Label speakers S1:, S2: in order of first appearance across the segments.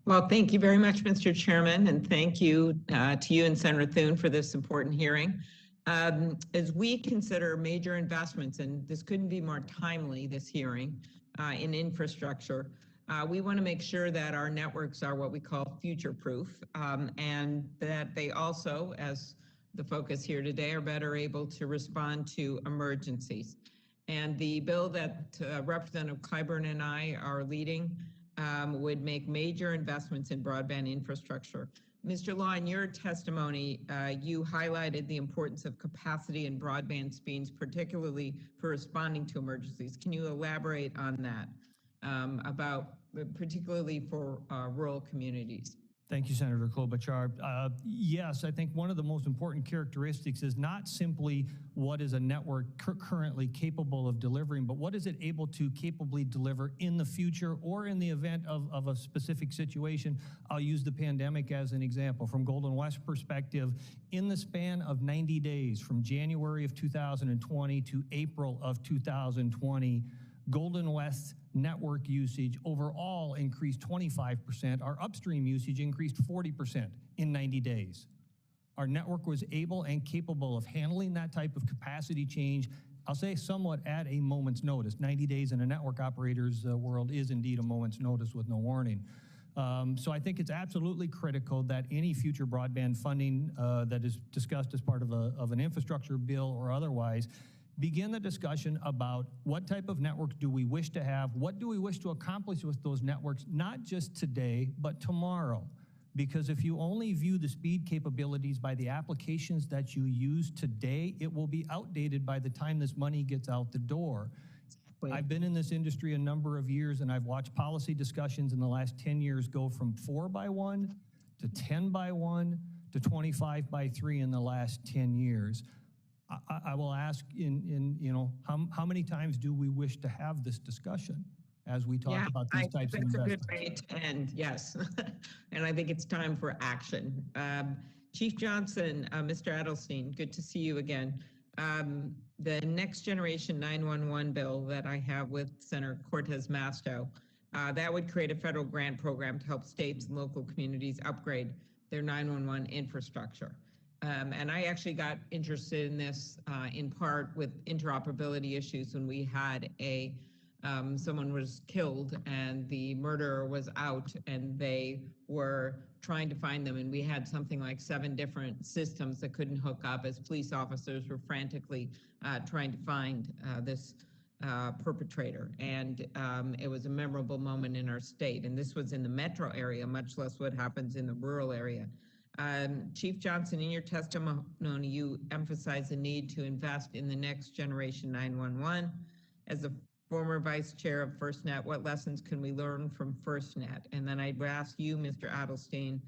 S1: Well, thank you very much, Mr. Chairman, and thank you to you and Senator Thune for this important hearing. As we consider major investments, and this couldn't be more timely, this hearing, in infrastructure, we want to make sure that our networks are what we call future-proof, and that they also, as the focus here today, are better able to respond to emergencies. And the bill that Representative Clyburn and I are leading would make major investments in broadband infrastructure. Mr. Law, in your testimony, you highlighted the importance of capacity in broadband speeds, particularly for responding to emergencies. Can you elaborate on that, particularly for rural communities?
S2: Thank you, Senator Klobuchar. Yes, I think one of the most important characteristics is not simply what is a network currently capable of delivering, but what is it able to capably deliver in the future or in the event of a specific situation. I'll use the pandemic as an example. From Golden West perspective, in the span of 90 days, from January of 2020 to April of 2020, Golden West network usage overall increased 25%. Our upstream usage increased 40% in 90 days. Our network was able and capable of handling that type of capacity change, I'll say somewhat at a moment's notice. 90 days in a network operator's world is indeed a moment's notice with no warning. So I think it's absolutely critical that any future broadband funding that is discussed as part of an infrastructure bill or otherwise begin the discussion about what type of networks do we wish to have, what do we wish to accomplish with those networks, not just today, but tomorrow. Because if you only view the speed capabilities by the applications that you use today, it will be outdated by the time this money gets out the door. I've been in this industry a number of years, and I've watched policy discussions in the last 10 years go from 4x1 to 10x1 to 25x3 in the last 10 years. I will ask how many times do we wish to have this discussion as we talk about these types of investments?
S1: That's a good way to end, yes. And I think it's time for action. Chief Johnson, Mr. Adelstein, good to see you again. The Next Generation 911 bill that I have with Senator Cortez Masto, that would create a federal grant program to help states and local communities upgrade their 911 infrastructure. And I actually got interested in this in part with interoperability issues when we had someone was killed and the murderer was out and they were trying to find them, and we had something like 7 different systems that couldn't hook up as police officers were frantically trying to find this perpetrator. And it was a memorable moment in our state. And this was in the metro area, much less what happens in the rural area. Chief Johnson, in your testimony, you emphasize the need to invest in the Next Generation 911. As the former vice chair of FirstNet, what lessons can we learn from FirstNet? And then I'd ask you, Mr. Adelstein,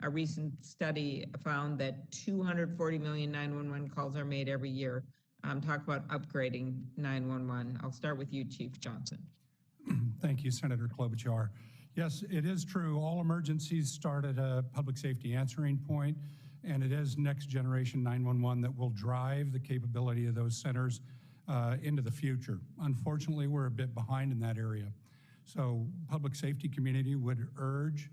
S1: a recent study found that 240 million 911 calls are made every year. Talk about upgrading 911. I'll start with you, Chief Johnson.
S3: Thank you, Senator Klobuchar. Yes, it is true. All emergencies start at a public safety answering point, and it is Next Generation 911 that will drive the capability of those centers into the future. Unfortunately, we're a bit behind in that area. So public safety community would urge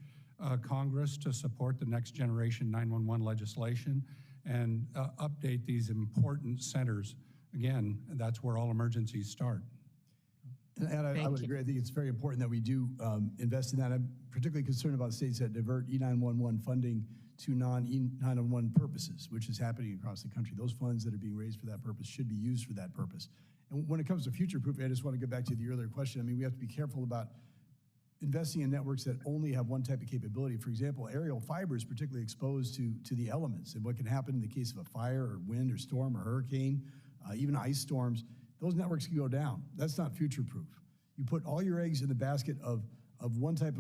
S3: Congress to support the Next Generation 911 legislation and update these important centers. Again, that's where all emergencies start.
S4: And I would agree. I think it's very important that we do invest in that. I'm particularly concerned about states that divert E911 funding to non-E911 purposes, which is happening across the country. Those funds that are being raised for that purpose should be used for that purpose. And when it comes to future-proofing, I just want to go back to the earlier question. I mean, we have to be careful about investing in networks that only have one type of capability. For example, aerial fiber is particularly exposed to the elements and what can happen in the case of a fire or wind or storm or hurricane, even ice storms. Those networks can go down. That's not future-proof. You put all your eggs in the basket of one type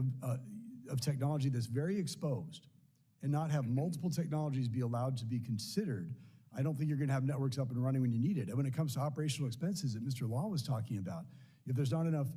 S4: of technology that's very exposed and not have multiple technologies be allowed to be considered. I don't think you're gonna have networks up and running when you need it. And when it comes to operational expenses that Mr. Law was talking about, if there's not enough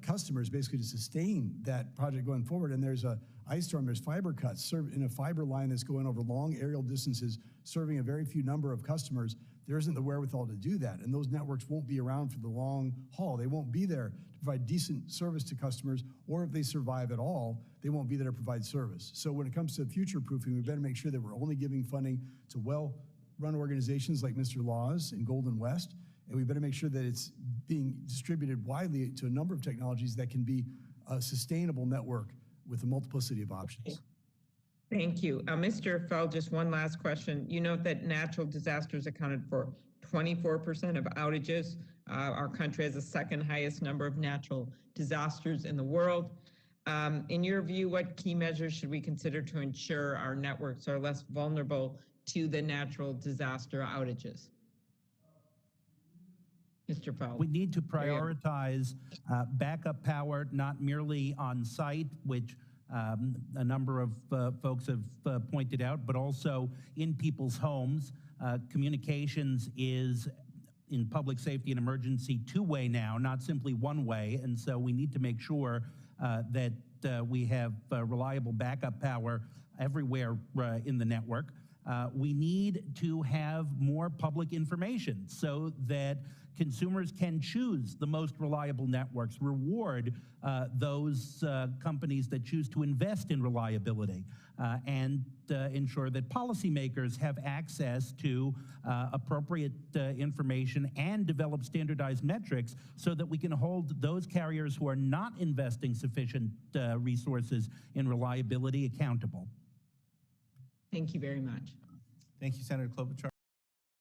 S4: customers basically to sustain that project going forward, and there's a ice storm, there's fiber cuts in a fiber line that's going over long aerial distances, serving a very few number of customers, there isn't the wherewithal to do that. And those networks won't be around for the long haul. They won't be there to provide decent service to customers, or if they survive at all, they won't be there to provide service. So when it comes to future proofing, we better make sure that we're only giving funding to well-run organizations like Mr. Laws and Golden West, and we better make sure that it's being distributed widely to a number of technologies that can be a sustainable network with a multiplicity of options.
S1: Thank you. Mr. Feld, just one last question. You note that natural disasters accounted for 24% of outages. Our country has the second highest number of natural disasters in the world. In your view, what key measures should we consider to ensure our networks are less vulnerable to the natural disaster outages? Mr. Feld.
S5: We need to prioritize backup power, not merely on site, which a number of folks have pointed out, but also in people's homes. Communications is in public safety and emergency two-way now, not simply one way. And so we need to make sure that we have reliable backup power everywhere in the network. We need to have more public information so that consumers can choose the most reliable networks, reward those companies that choose to invest in reliability, and ensure that policymakers have access to appropriate information and develop standardized metrics so that we can hold those carriers who are not investing sufficient resources in reliability accountable.
S1: Thank you very much.
S6: Thank you, Senator Klobuchar.